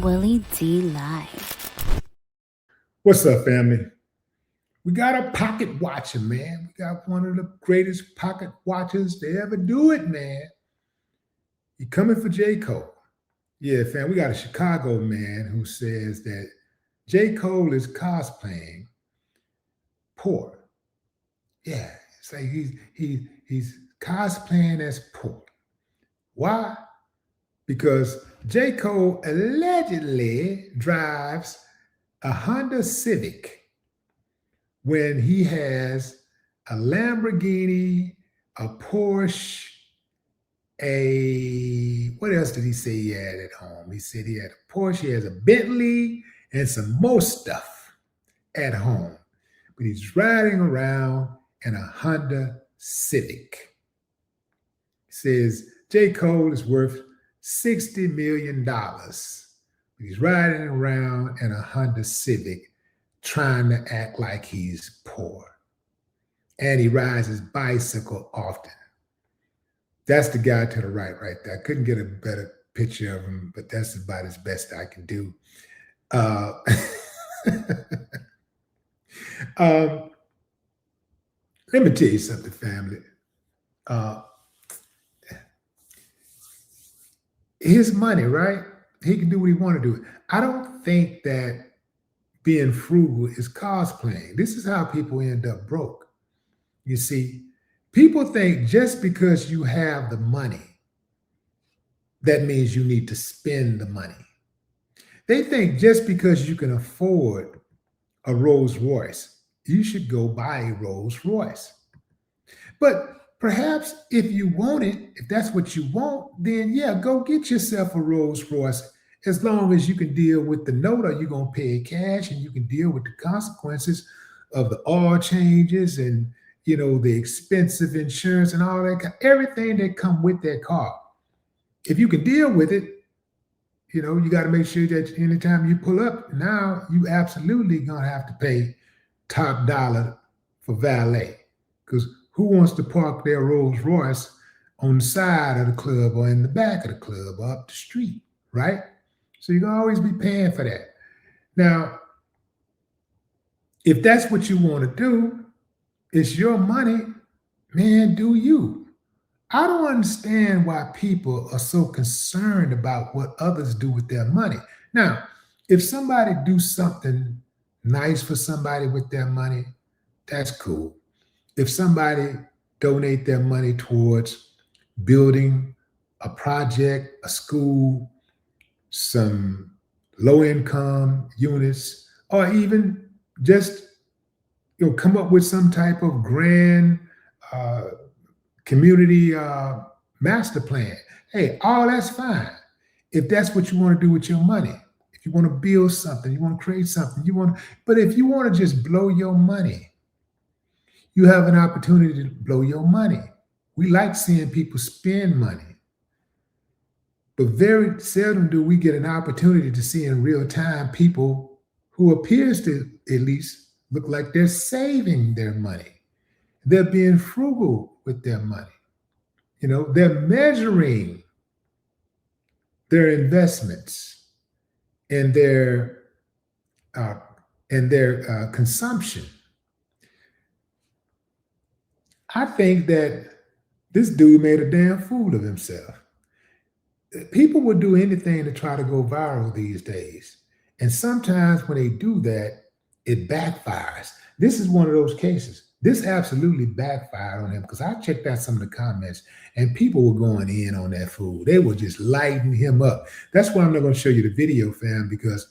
Willie D live. What's up, family? We got a pocket watcher, man. We got one of the greatest pocket watchers to ever do it, man. You coming for J. Cole? Yeah, fam, we got a Chicago man who says that J. Cole is cosplaying poor. Yeah, it's like he's cosplaying as poor. Why? Because J. Cole allegedly drives a Honda Civic when he has a Lamborghini, a Porsche, what else did he say he had at home? He said he had a Porsche, he has a Bentley, and some more stuff at home. But he's riding around in a Honda Civic. He says J. Cole is worth $60 million. He's riding around in a Honda Civic trying to act like he's poor. And he rides his bicycle often. That's the guy to the right there. I couldn't get a better picture of him, but that's about as best I can do. Let me tell you something, family. His money, right? He can do what he want to do. I don't think that being frugal is cosplaying. This is how people end up broke. You see, people think just because you have the money, that means you need to spend the money. They think just because you can afford a Rolls Royce, you should go buy a Rolls Royce. But perhaps if you want it, if that's what you want, then yeah, go get yourself a Rolls Royce. As long as you can deal with the note, or you're going to pay cash, and you can deal with the consequences of the oil changes and, you know, the expensive insurance and all that, everything that come with that car. If you can deal with it, you know, you got to make sure that anytime you pull up, now you absolutely going to have to pay top dollar for valet. Because who wants to park their Rolls Royce on the side of the club or in the back of the club or up the street, right? So you're going to always be paying for that. Now, if that's what you want to do, it's your money, man, do you. I don't understand why people are so concerned about what others do with their money. Now, if somebody do something nice for somebody with their money, that's cool. If somebody donate their money towards building a project, a school, some low-income units, or even just, you know, come up with some type of grand community master plan. Hey, all that's fine. If that's what you want to do with your money, if you want to build something, you want to create something, but if you want to just blow your money, you have an opportunity to blow your money. We like seeing people spend money. But very seldom do we get an opportunity to see in real time people who appears to at least look like they're saving their money. They're being frugal with their money. You know, they're measuring their investments and their consumption. I think that this dude made a damn fool of himself. People will do anything to try to go viral these days. And sometimes when they do that, it backfires. This is one of those cases. This absolutely backfired on him, because I checked out some of the comments and people were going in on that fool. They were just lighting him up. That's why I'm not going to show you the video, fam, because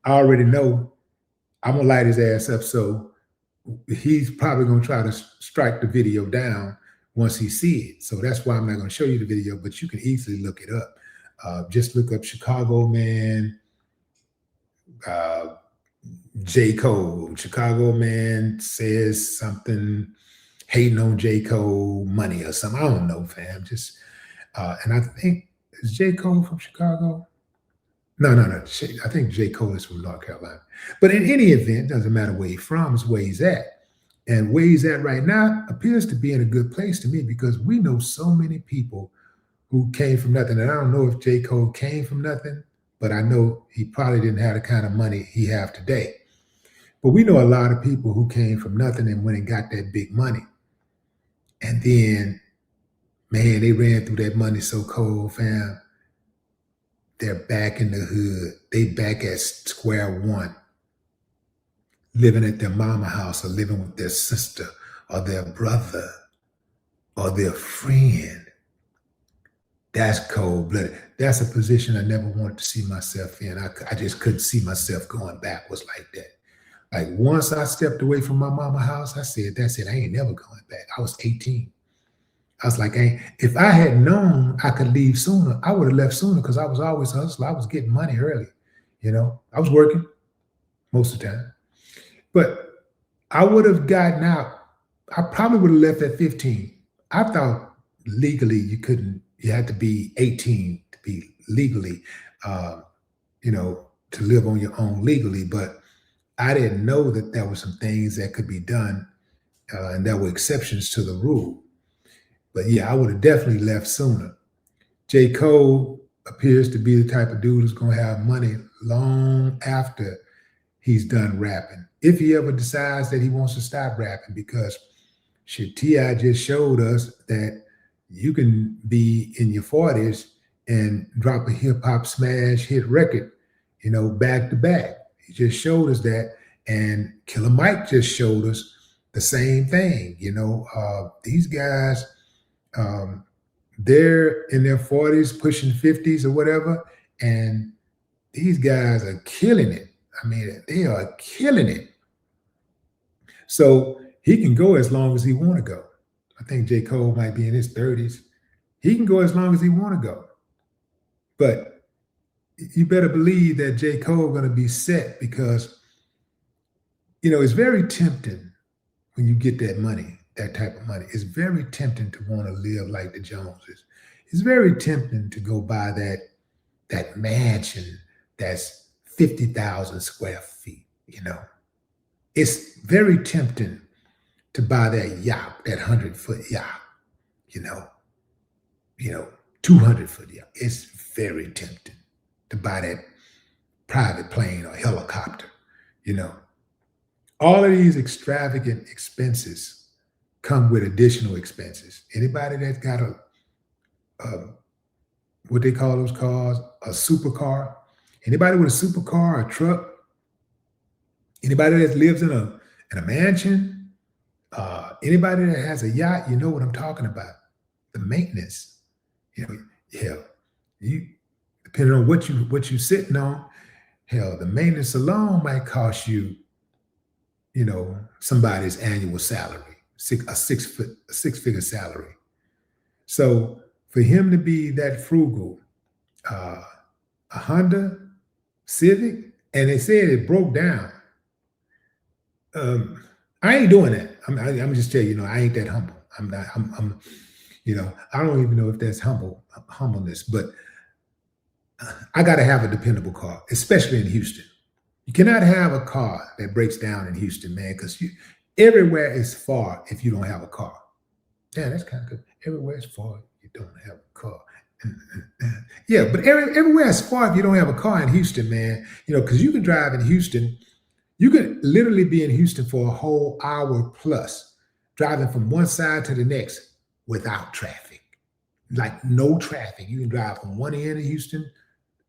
I already know I'm going to light his ass up. So he's probably going to try to strike the video down once he see it. So that's why I'm not going to show you the video, but you can easily look it up. Just look up Chicago man, J. Cole. Chicago man says something hating on J. Cole money or something. I don't know, fam. Just and I think, is J. Cole from Chicago? No. I think J. Cole is from North Carolina. But in any event, doesn't matter where he's from, it's where he's at. And where he's at right now appears to be in a good place to me, because we know so many people who came from nothing. And I don't know if J. Cole came from nothing, but I know he probably didn't have the kind of money he have today. But we know a lot of people who came from nothing and went and got that big money. And then, man, they ran through that money so cold, fam. They're back in the hood. They back at square one, living at their mama house or living with their sister or their brother or their friend. That's cold-blooded. That's a position I never wanted to see myself in. I just couldn't see myself going backwards like that. Like once I stepped away from my mama house, I said, that's it. I ain't never going back. I was 18. I was like, if I had known I could leave sooner, I would have left sooner because I was always a hustler. I was getting money early. I was working most of the time. But I would have gotten out. I probably would have left at 15. I thought legally you had to be 18 to be legally, to live on your own legally. But I didn't know that there were some things that could be done and there were exceptions to the rule. But yeah, I would have definitely left sooner. J. Cole appears to be the type of dude who's going to have money long after he's done rapping. If he ever decides that he wants to stop rapping, because T.I. just showed us that you can be in your 40s and drop a hip hop smash hit record, back to back. He just showed us that. And Killer Mike just showed us the same thing. These guys, they're in their 40s, pushing 50s or whatever. And these guys are killing it. I mean, they are killing it. So he can go as long as he want to go. I think J. Cole might be in his 30s. He can go as long as he want to go. But you better believe that J. Cole going to be set because, it's very tempting when you get that money, that type of money. It's very tempting to want to live like the Joneses. It's very tempting to go buy that mansion that's 50,000 square feet, It's very tempting to buy that yacht, that 100-foot yacht, 200-foot yacht. It's very tempting to buy that private plane or helicopter, All of these extravagant expenses come with additional expenses. Anybody that's got what they call those cars, a supercar, anybody with a supercar, a truck, anybody that lives in a mansion, anybody that has a yacht, you know what I'm talking about. The maintenance, you depending on what you sitting on, the maintenance alone might cost you, somebody's annual salary, a six-figure salary. So for him to be that frugal, a Honda Civic, and they said it broke down. I ain't doing that. I'm just telling you, I ain't that humble. I'm not. I don't even know if that's humbleness, but I got to have a dependable car, especially in Houston. You cannot have a car that breaks down in Houston, man, because everywhere is far if you don't have a car. Yeah, that's kind of good. Everywhere is far if you don't have a car. Yeah, but everywhere is far if you don't have a car in Houston, man. Because you can drive in Houston. You could literally be in Houston for a whole hour plus, driving from one side to the next without traffic. Like no traffic. You can drive from one end of Houston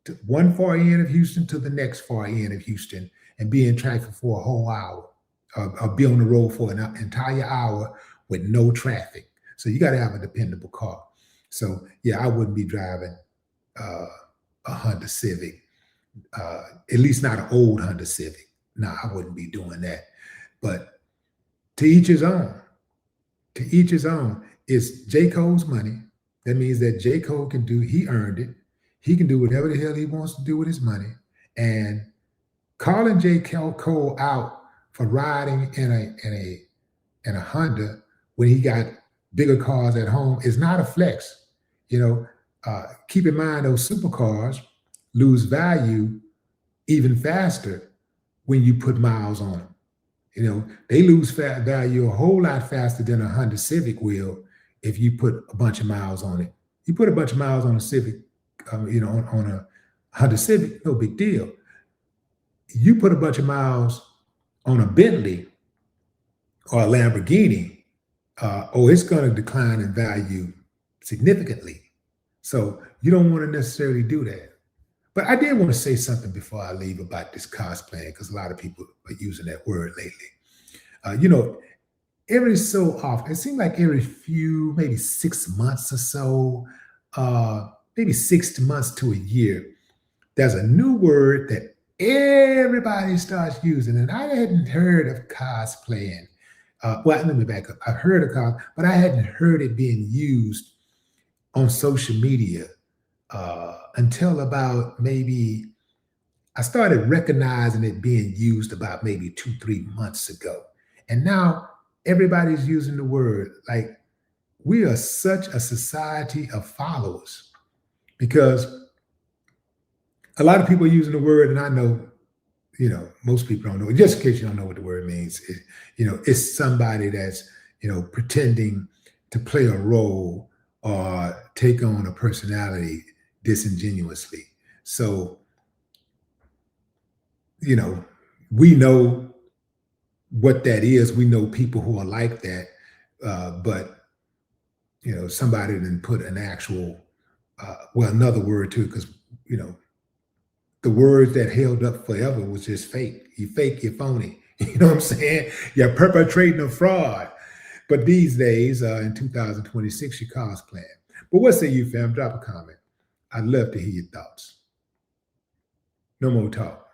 to one far end of Houston to the next far end of Houston and be in traffic for a whole hour or be on the road for an entire hour with no traffic. So you got to have a dependable car. So yeah, I wouldn't be driving a Honda Civic, at least not an old Honda Civic. No, I wouldn't be doing that. But to each his own. To each his own. It's J. Cole's money. That means that J. Cole he earned it. He can do whatever the hell he wants to do with his money. And calling J. Cole out for riding in a Honda when he got bigger cars at home is not a flex. Keep in mind those supercars lose value even faster when you put miles on them. They lose value a whole lot faster than a Honda Civic will if you put a bunch of miles on it. You put a bunch of miles on a Civic, on Honda Civic, no big deal. You put a bunch of miles on a Bentley or a Lamborghini, it's going to decline in value significantly. So you don't want to necessarily do that. But I did want to say something before I leave about this cosplaying, because a lot of people are using that word lately. You know, every so often, it seems like every few, maybe 6 months or so, maybe 6 months to a year, there's a new word that everybody starts using. And I hadn't heard of cosplaying. Well, let me back up. I've heard of cos, but I hadn't heard it being used on social media until about maybe I started recognizing it being used about maybe 2, 3 months ago. And now everybody's using the word. Like, we are such a society of followers because a lot of people are using the word, and I know, most people don't know. Just in case you don't know what the word means, it's somebody that's, pretending to play a role or take on a personality disingenuously. So, we know what that is. We know people who are like that. But, somebody didn't put an actual, another word to it, because, the words that held up forever was just fake. You fake, you're phony. You know what I'm saying? You're perpetrating a fraud. But these days, in 2026, you're cosplaying. But what say you, fam? Drop a comment. I'd love to hear your thoughts. No more talk.